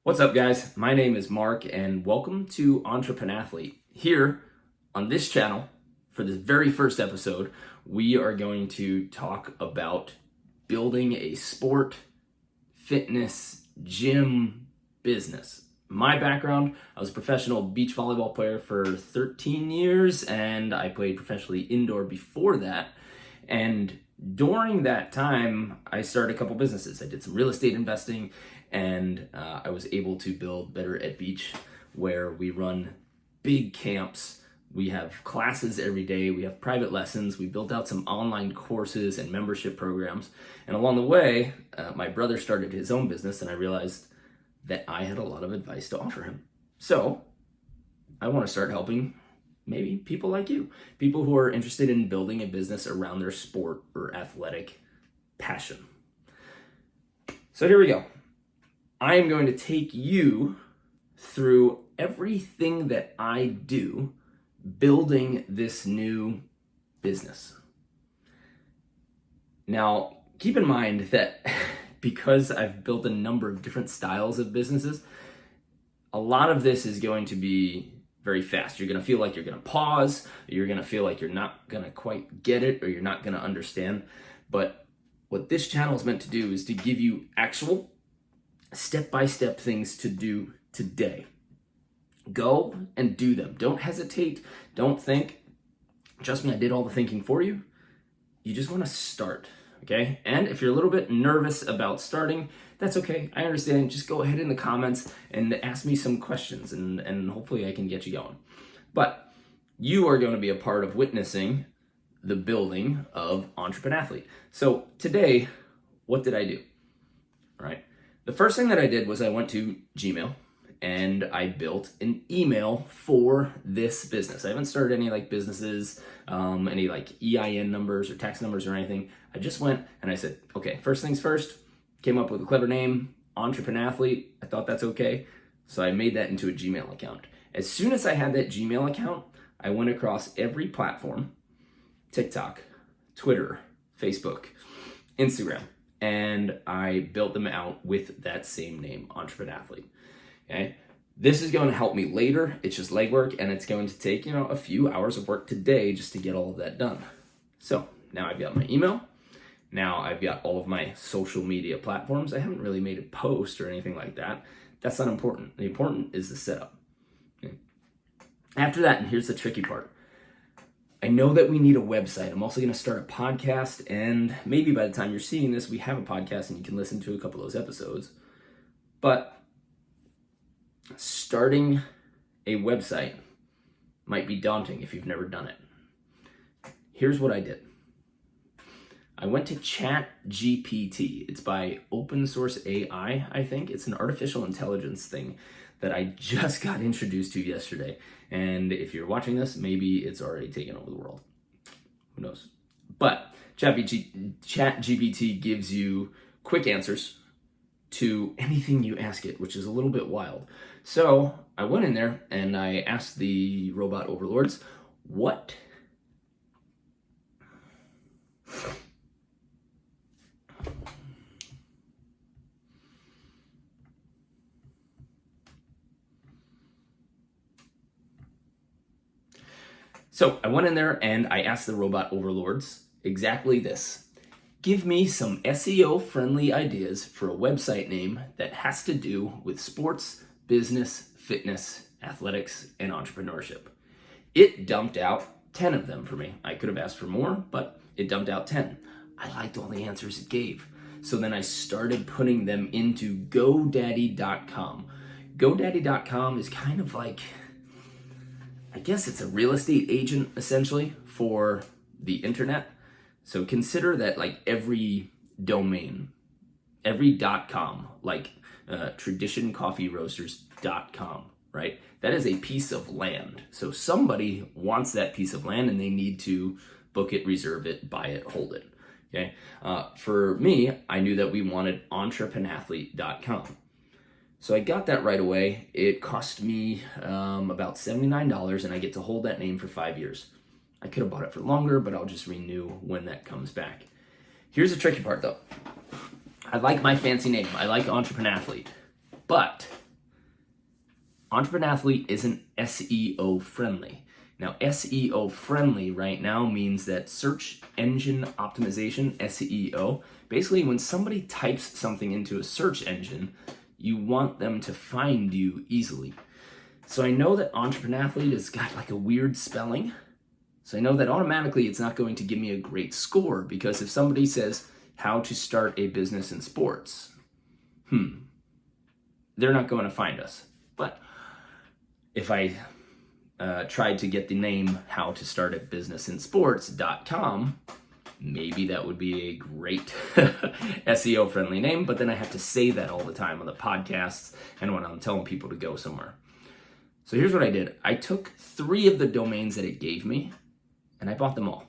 What's up, guys? My name is Mark, and welcome to Entrepreneurship. Here on this channel, for this very first episode, we are going to talk about building a sport, fitness, gym business. My background, I was a professional beach volleyball player for 13 years, and I played professionally indoor before that. And during that time, I started a couple businesses. I did some real estate investing, and I was able to build Better at Beach, where we run big camps. We have classes every day. We have private lessons. We built out some online courses and membership programs. And along the way, my brother started his own business, and I realized that I had a lot of advice to offer him. So I want to start helping maybe people like you, people who are interested in building a business around their sport or athletic passion. So here we go. I am going to take you through everything that I do building this new business. Now, keep in mind that because I've built a number of different styles of businesses, a lot of this is going to be very fast. You're going to feel like you're going to pause, you're going to feel like you're not going to quite get it, or you're not going to understand. But what this channel is meant to do is to give you actual step-by-step things to do today. Go and do them. Don't hesitate. Don't think. Trust me, I did all the thinking for you. You just want to start, okay? And if you're a little bit nervous about starting, that's okay. I understand. Just go ahead in the comments and ask me some questions, and hopefully I can get you going. But you are going to be a part of witnessing the building of Entrepreneurship. So today, what did I do? All right. The first thing that I did was I went to Gmail and I built an email for this business. I haven't started any businesses, any EIN numbers or tax numbers or anything. I just went and I said, okay, first things first, came up with a clever name, Entrepreneurship. I thought that's okay. So I made that into a Gmail account. As soon as I had that Gmail account, I went across every platform, TikTok, Twitter, Facebook, Instagram, and I built them out with that same name, Entrepreneurship. Okay? This is going to help me later. It's just legwork, and it's going to take, a few hours of work today just to get all of that done. So now I've got my email. Now I've got all of my social media platforms. I haven't really made a post or anything like that. That's not important. The important is the setup. Okay? After that, and here's the tricky part. I know that we need a website. I'm also going to start a podcast, and maybe by the time you're seeing this, we have a podcast and you can listen to a couple of those episodes. But starting a website might be daunting if you've never done it. Here's what I did. I went to ChatGPT. It's by open source AI, I think. It's an artificial intelligence thing that I just got introduced to yesterday. And if you're watching this, maybe it's already taken over the world. Who knows? But ChatGPT gives you quick answers to anything you ask it, which is a little bit wild. So I went in there and I asked the robot overlords, what So I went in there and I asked the robot overlords exactly this. Give me some SEO-friendly ideas for a website name that has to do with sports, business, fitness, athletics, and entrepreneurship. It dumped out 10 of them for me. I could have asked for more, but it dumped out 10. I liked all the answers it gave. So then I started putting them into GoDaddy.com. GoDaddy.com is kind of like, I guess it's a real estate agent essentially for the internet. So consider that every domain, every .com, traditioncoffeeroasters.com, right? That is a piece of land. So somebody wants that piece of land and they need to book it, reserve it, buy it, hold it. Okay. For me, I knew that we wanted entrepreneurship.com. So I got that right away. It cost me about $79, and I get to hold that name for 5 years. I could have bought it for longer, but I'll just renew when that comes back. Here's the tricky part, though. I like my fancy name. I like Entrepreneurship. But Entrepreneur Athlete isn't SEO friendly. Now, SEO friendly right now means that search engine optimization, SEO, basically when somebody types something into a search engine, you want them to find you easily. So I know that Entrepreneur Athlete has got like a weird spelling. So I know that automatically it's not going to give me a great score, because if somebody says how to start a business in sports, they're not going to find us. But if I tried to get the name how to start a business in sports.com, maybe that would be a great SEO friendly name, but then I have to say that all the time on the podcasts and when I'm telling people to go somewhere. So here's what I did. I took 3 of the domains that it gave me and I bought them all.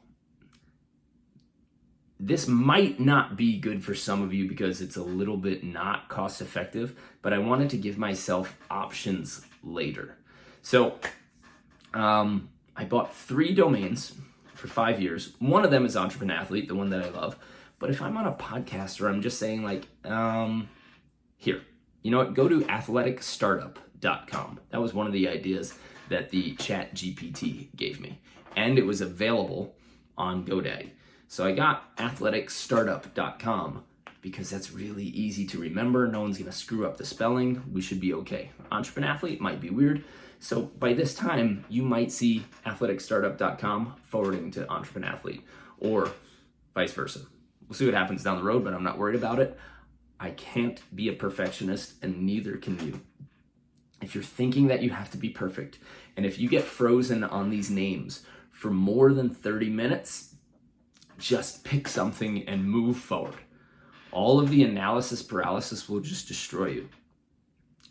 This might not be good for some of you because it's a little bit not cost effective, but I wanted to give myself options later. So I bought 3 domains for 5 years. One of them is Entrepreneur Athlete, the one that I love. But if I'm on a podcast or I'm just saying like, here, you know what, go to athleticstartup.com. That was one of the ideas that the ChatGPT gave me. And it was available on GoDaddy. So I got athleticstartup.com because that's really easy to remember. No one's going to screw up the spelling. We should be okay. Entrepreneur Athlete might be weird. So by this time, you might see athleticstartup.com forwarding to Entrepreneur Athlete or vice versa. We'll see what happens down the road, but I'm not worried about it. I can't be a perfectionist, and neither can you. If you're thinking that you have to be perfect, and if you get frozen on these names for more than 30 minutes, just pick something and move forward. All of the analysis paralysis will just destroy you.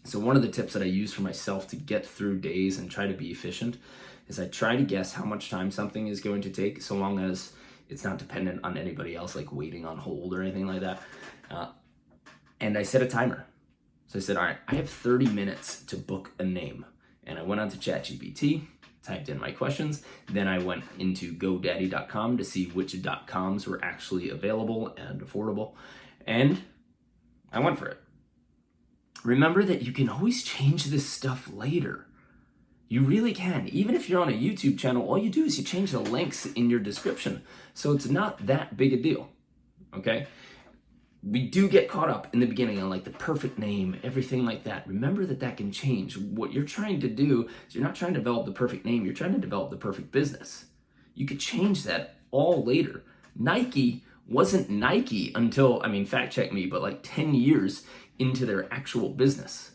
So one of the tips that I use for myself to get through days and try to be efficient is I try to guess how much time something is going to take, so long as it's not dependent on anybody else, like waiting on hold or anything like that. And I set a timer. So I said, all right, I have 30 minutes to book a name. And I went onto ChatGPT, typed in my questions. Then I went into GoDaddy.com to see which .coms were actually available and affordable. And I went for it. Remember that you can always change this stuff later. You really can. Even if you're on a YouTube channel, all you do is you change the links in your description. So it's not that big a deal, okay? We do get caught up in the beginning on like the perfect name, everything like that. Remember that that can change. What you're trying to do is you're not trying to develop the perfect name, you're trying to develop the perfect business. You could change that all later. Nike wasn't Nike until, I mean, fact check me, but like 10 years into their actual business,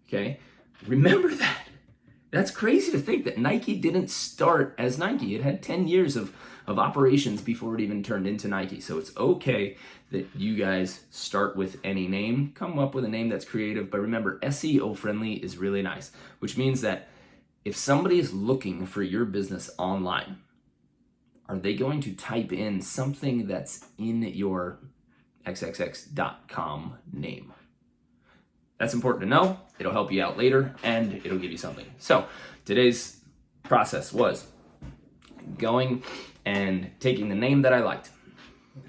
okay? Remember that. That's crazy to think that Nike didn't start as Nike. It had 10 years of operations before it even turned into Nike. So it's okay that you guys start with any name, come up with a name that's creative, but remember, SEO friendly is really nice, which means that if somebody is looking for your business online, are they going to type in something that's in your xxx.com name? That's important to know. It'll help you out later, and it'll give you something. So today's process was going and taking the name that I liked.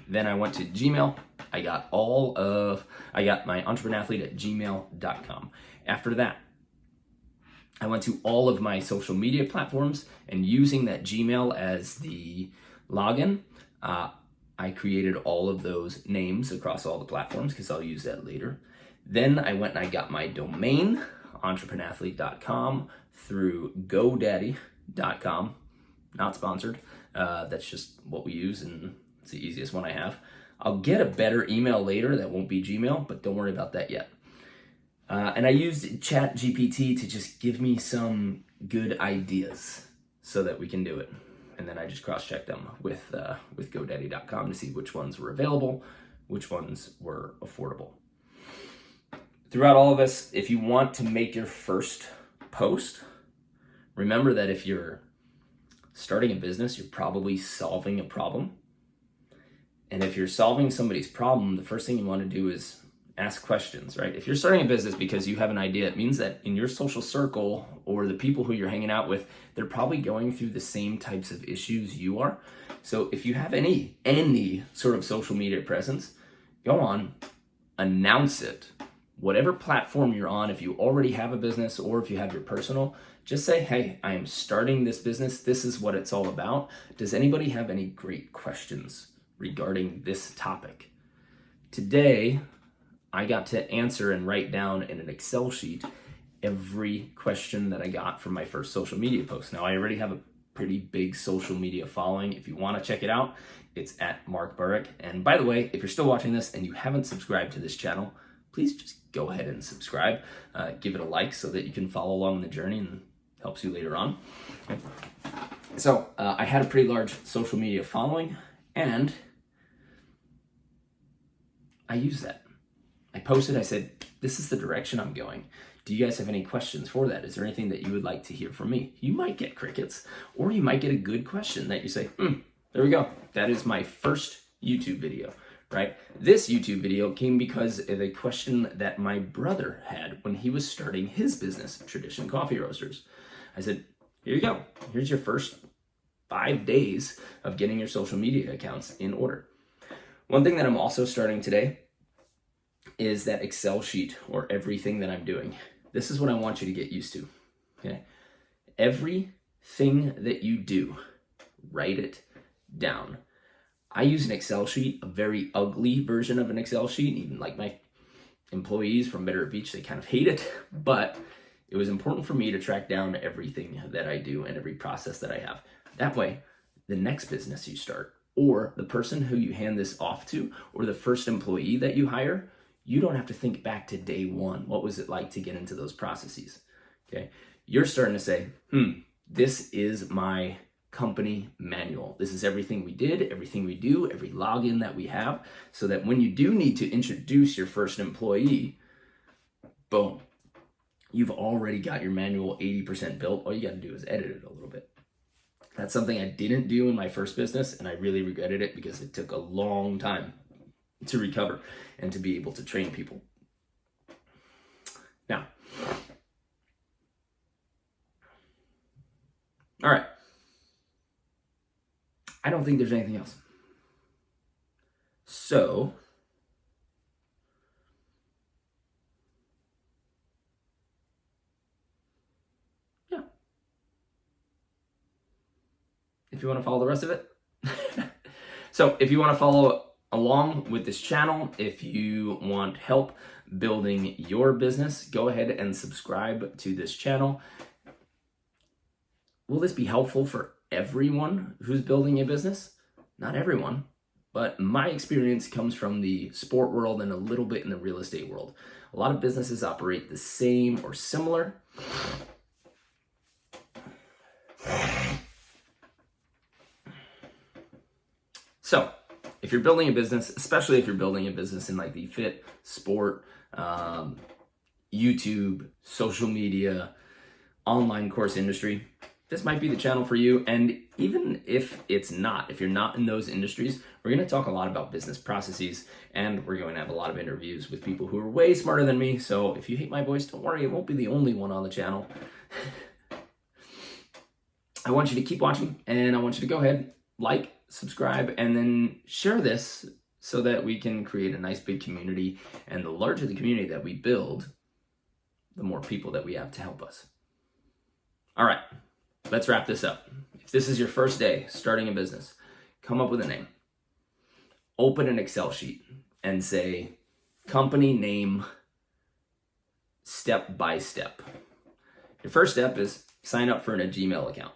Then I went to Gmail. I got my entrepreneurathlete@gmail.com. After that, I went to all of my social media platforms, and using that Gmail as the login, I created all of those names across all the platforms because I'll use that later. Then I went and I got my domain, entrepreneurathlete.com, through GoDaddy.com. Not sponsored. That's just what we use, and it's the easiest one I have. I'll get a better email later that won't be Gmail, but don't worry about that yet. And I used ChatGPT to just give me some good ideas so that we can do it. And then I just cross-checked them with GoDaddy.com to see which ones were available, which ones were affordable. Throughout all of this, if you want to make your first post, remember that if you're starting a business, you're probably solving a problem. And if you're solving somebody's problem, the first thing you want to do is ask questions, right? If you're starting a business because you have an idea, it means that in your social circle or the people who you're hanging out with, they're probably going through the same types of issues you are. So if you have any sort of social media presence, go on, announce it whatever platform you're on, if you already have a business or if you have your personal, just say, hey, I am starting this business. This is what it's all about. Does anybody have any great questions regarding this topic? Today, I got to answer and write down in an Excel sheet every question that I got from my first social media post. Now, I already have a pretty big social media following. If you want to check it out, it's at Mark Burik. And by the way, if you're still watching this and you haven't subscribed to this channel, please just go ahead and subscribe. Give it a like so that you can follow along the journey and helps you later on. Okay. So I had a pretty large social media following, and I used that. I posted, I said, this is the direction I'm going. Do you guys have any questions for that? Is there anything that you would like to hear from me? You might get crickets, or you might get a good question that you say, there we go. That is my first YouTube video, right? This YouTube video came because of a question that my brother had when he was starting his business, Tradition Coffee Roasters. I said, here you go. Here's your first 5 days of getting your social media accounts in order. One thing that I'm also starting today is that Excel sheet or everything that I'm doing. This is what I want you to get used to, okay? Everything that you do, write it down. I use an Excel sheet, a very ugly version of an Excel sheet. Even like my employees from Better at Beach, they kind of hate it, but it was important for me to track down everything that I do and every process that I have. That way, the next business you start, or the person who you hand this off to, or the first employee that you hire, you don't have to think back to day one. What was it like to get into those processes? Okay, you're starting to say, this is my company manual. This is everything we did, everything we do, every login that we have, so that when you do need to introduce your first employee, boom, you've already got your manual 80% built. All you got to do is edit it a little bit. That's something I didn't do in my first business, and I really regretted it because it took a long time to recover and to be able to train people. Now, all right. I don't think there's anything else. So, yeah. If you want to follow the rest of it. So, if you want to follow along with this channel, if you want help building your business, go ahead and subscribe to this channel. Will this be helpful for everyone who's building a business? Not everyone, but my experience comes from the sport world and a little bit in the real estate world. A lot of businesses operate the same or similar. So, if you're building a business, especially if you're building a business in like the fit, sport, YouTube, social media, online course industry, this might be the channel for you. And even if it's not, if you're not in those industries, we're going to talk a lot about business processes, and we're going to have a lot of interviews with people who are way smarter than me. So if you hate my voice, don't worry, it won't be the only one on the channel. I want you to keep watching, and I want you to go ahead, like, subscribe, and then share this so that we can create a nice big community. And the larger the community that we build, the more people that we have to help us. All right, let's wrap this up. If this is your first day starting a business, come up with a name. Open an Excel sheet and say, company name, step by step. Your first step is sign up for a Gmail account.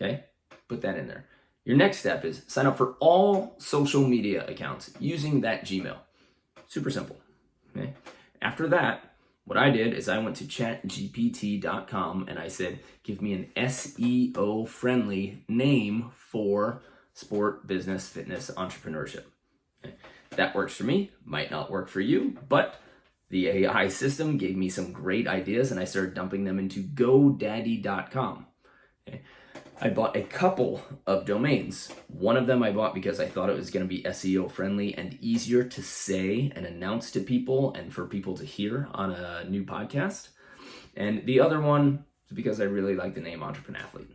Okay, put that in there. Your next step is sign up for all social media accounts using that Gmail. Super simple. Okay. After that, what I did is I went to ChatGPT.com and I said, give me an SEO-friendly name for sport, business, fitness, entrepreneurship. Okay. That works for me, might not work for you, but the AI system gave me some great ideas and I started dumping them into GoDaddy.com. Okay. I bought a couple of domains. One of them I bought because I thought it was going to be SEO friendly and easier to say and announce to people and for people to hear on a new podcast. And the other one is because I really like the name Entrepreneur-athlete.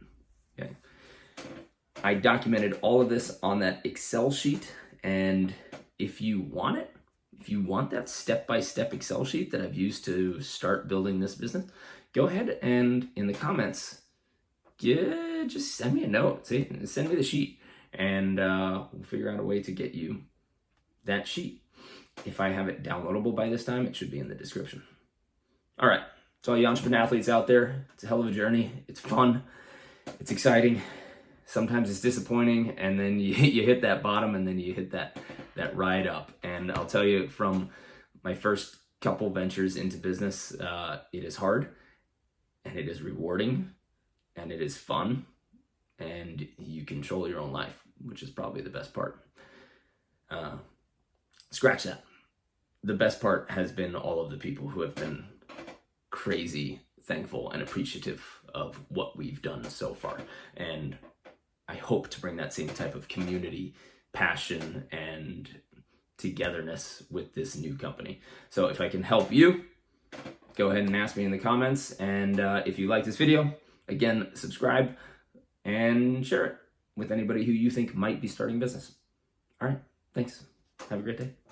Okay. I documented all of this on that Excel sheet, and if you want it, if you want that step-by-step Excel sheet that I've used to start building this business, go ahead and in the comments, just send me a note. Send me the sheet, and we'll figure out a way to get you that sheet. If I have it downloadable by this time, it should be in the description. All right, to all you entrepreneur athletes out there, it's a hell of a journey. It's fun. It's exciting. Sometimes it's disappointing, and then you hit that bottom, and then you hit that ride up. And I'll tell you, from my first couple ventures into business, it is hard, and it is rewarding, and it is fun, and you control your own life, which is probably the best part. Scratch that. The best part has been all of the people who have been crazy thankful and appreciative of what we've done so far. And I hope to bring that same type of community, passion, and togetherness with this new company. So if I can help you, go ahead and ask me in the comments. And if you like this video, again, subscribe and share it with anybody who you think might be starting business. All right, thanks. Have a great day.